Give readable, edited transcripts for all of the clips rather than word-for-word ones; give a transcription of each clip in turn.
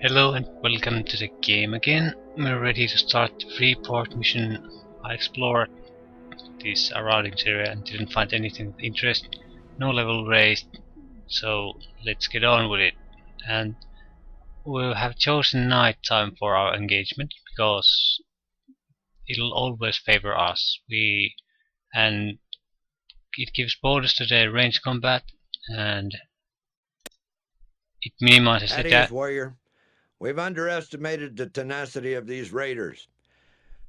Hello and welcome to the game again. We're ready to start the Freeport mission. I explored this surrounding area and didn't find anything of interest. No level raised, so let's get on with it. And we'll have chosen night time for our engagement because it'll always favor us. And it gives bonus to the range combat and it minimizes the At ease, warrior. We've underestimated the tenacity of these raiders.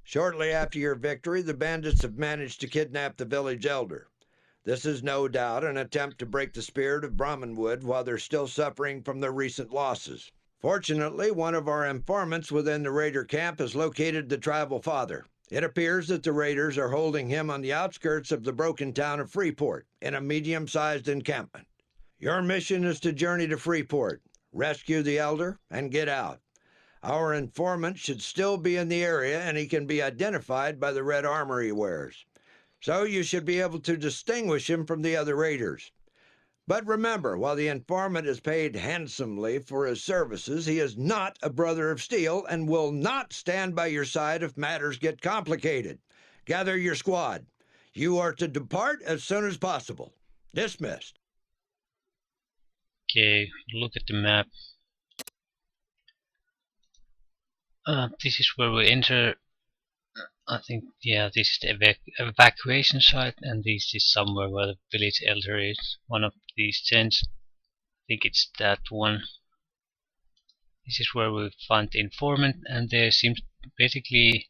Shortly after your victory, the bandits have managed to kidnap the village elder. This is no doubt an attempt to break the spirit of Brahmanwood while they're still suffering from their recent losses. Fortunately, one of our informants within the raider camp has located the tribal father. It appears that the raiders are holding him on the outskirts of the broken town of Freeport in a medium-sized encampment. Your mission is to journey to Freeport, rescue the elder, and get out. Our informant should still be in the area, and he can be identified by the red armor he wears. So you should be able to distinguish him from the other raiders. But remember, while the informant is paid handsomely for his services, he is not a brother of steel and will not stand by your side if matters get complicated. Gather your squad. You are to depart as soon as possible. Dismissed. Okay, look at the map. This is where we enter. I think, yeah, this is the evacuation site, and this is somewhere where the village elder is. One of these tents. I think it's that one. This is where we find the informant, and there seems basically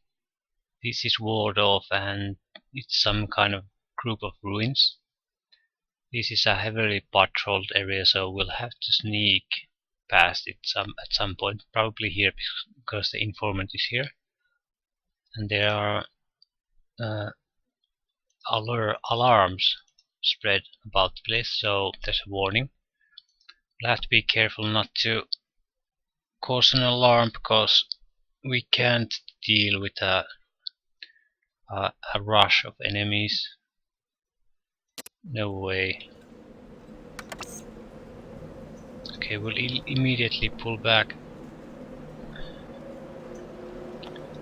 this is walled off, and it's some kind of group of ruins. This is a heavily patrolled area, so we'll have to sneak past it at some point, probably here because the informant is here. And there are alarms spread about the place, so there's a warning. We'll have to be careful not to cause an alarm because we can't deal with a rush of enemies. No way. Okay, we'll immediately pull back.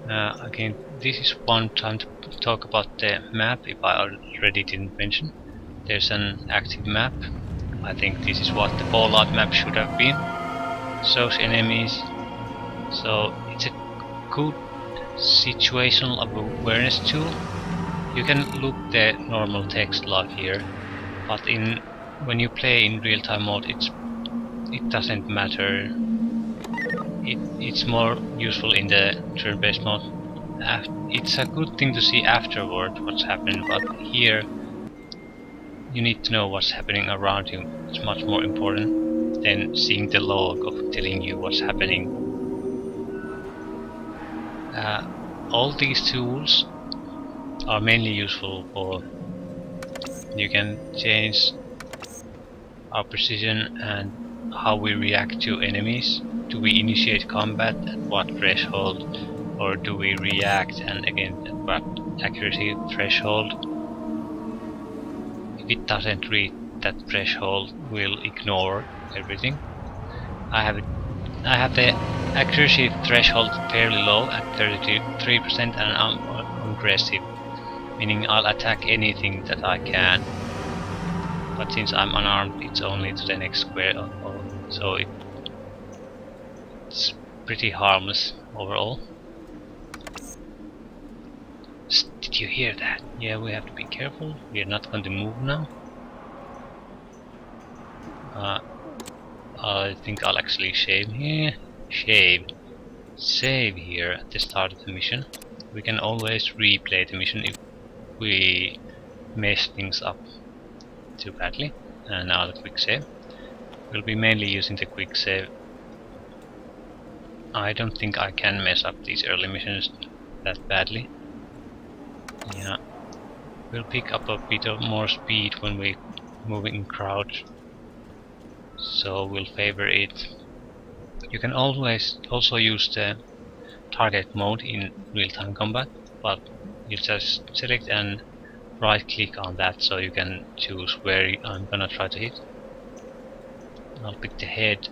Again, this is one time to talk about the map, if I already didn't mention. There's an active map. I think this is what the Fallout map should have been. Shows enemies. So it's a good situational awareness tool. You can look the normal text log here, but when you play in real-time mode, it doesn't matter. It's more useful in the turn-based mode. It's a good thing to see afterward what's happening, but here you need to know what's happening around you. It's much more important than seeing the log of telling you what's happening. All these tools are mainly useful for you can change our precision and how we react to enemies. Do we initiate combat at what threshold, or do we react and again at what accuracy threshold? If it doesn't reach that threshold, we'll ignore everything. I have the accuracy threshold fairly low at 33%, and I'm aggressive, meaning I'll attack anything that I can. But since I'm unarmed, it's only to the next square, so it's pretty harmless overall. Did you hear that? Yeah, we have to be careful. We are not going to move now. I think I'll actually save here. Save here at the start of the mission. We can always replay the mission if we mess things up too badly. And now the quick save. We'll be mainly using the quick save. I don't think I can mess up these early missions that badly. Yeah, we'll pick up a bit of more speed when we move in crouch, so we'll favor it. You can always also use the target mode in real-time combat, but you just select and right click on that so you can choose where I'm gonna try to hit. I'll pick the head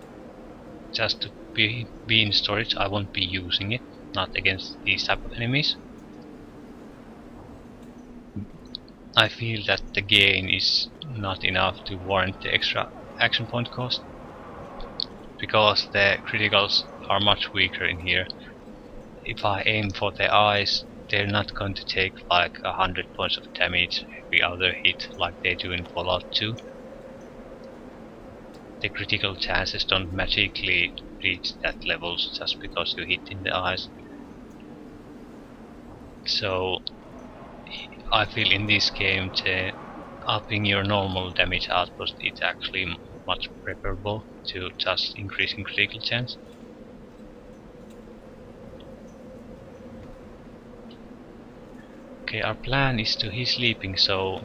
just to be in storage, I won't be using it, not against these type of enemies. I feel that the gain is not enough to warrant the extra action point cost, because the criticals are much weaker in here. If I aim for their eyes, they're not going to take like 100 points of damage every other hit like they do in Fallout 2. The critical chances don't magically reach that level just because you hit in the eyes. So I feel in this game upping your normal damage output is actually much preferable to just increasing critical chance. Okay, our plan is he's sleeping, so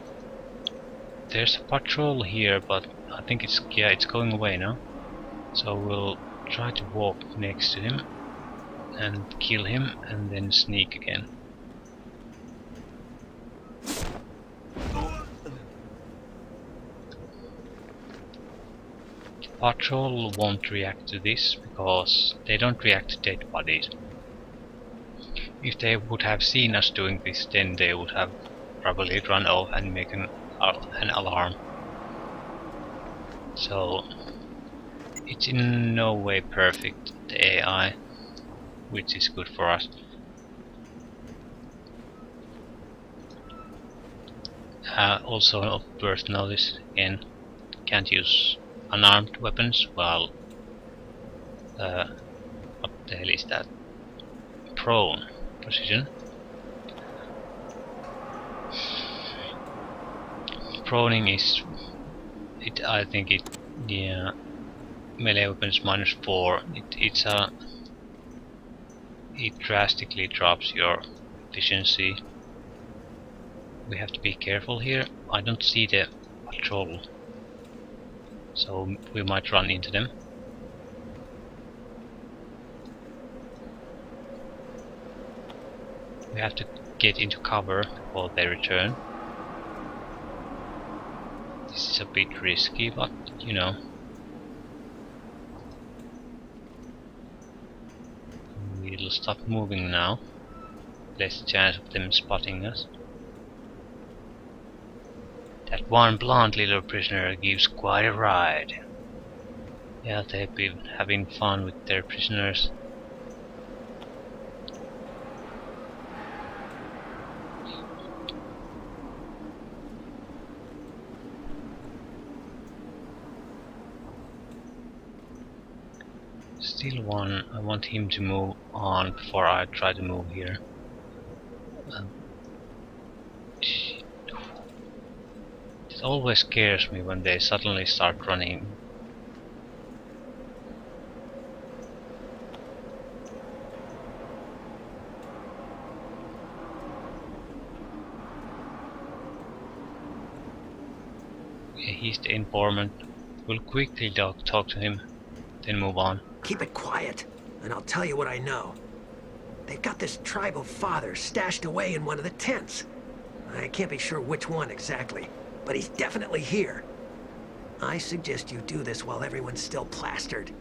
there's a patrol here, but I think it's going away now. So we'll try to walk next to him and kill him and then sneak again. The patrol won't react to this because they don't react to dead bodies. If they would have seen us doing this, then they would have probably run off and make an alarm. So it's in no way perfect, the AI, which is good for us. Also worth notice, again, can't use unarmed weapons while what the hell is that? Prone position. Proning is I think melee weapons -4. It drastically drops your efficiency. We have to be careful here. I don't see the patrol, so we might run into them. We have to get into cover before they return. This is a bit risky, but you know. We'll stop moving now. Less chance of them spotting us. That one blonde little prisoner gives quite a ride. Yeah, they've been having fun with their prisoners. Still one. I want him to move on before I try to move here. It always scares me when they suddenly start running. Okay, he's the informant. We'll quickly talk to him, then move on. Keep it quiet, and I'll tell you what I know. They've got this tribal father stashed away in one of the tents. I can't be sure which one exactly, but he's definitely here. I suggest you do this while everyone's still plastered.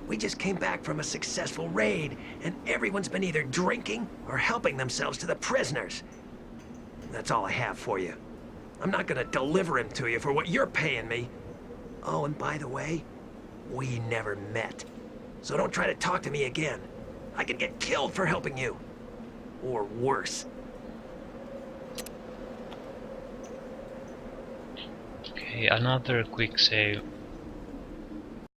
We just came back from a successful raid, and everyone's been either drinking or helping themselves to the prisoners. That's all I have for you. I'm not gonna deliver him to you for what you're paying me. Oh, and by the way, we never met. So don't try to talk to me again. I could get killed for helping you. Or worse. Okay, another quick save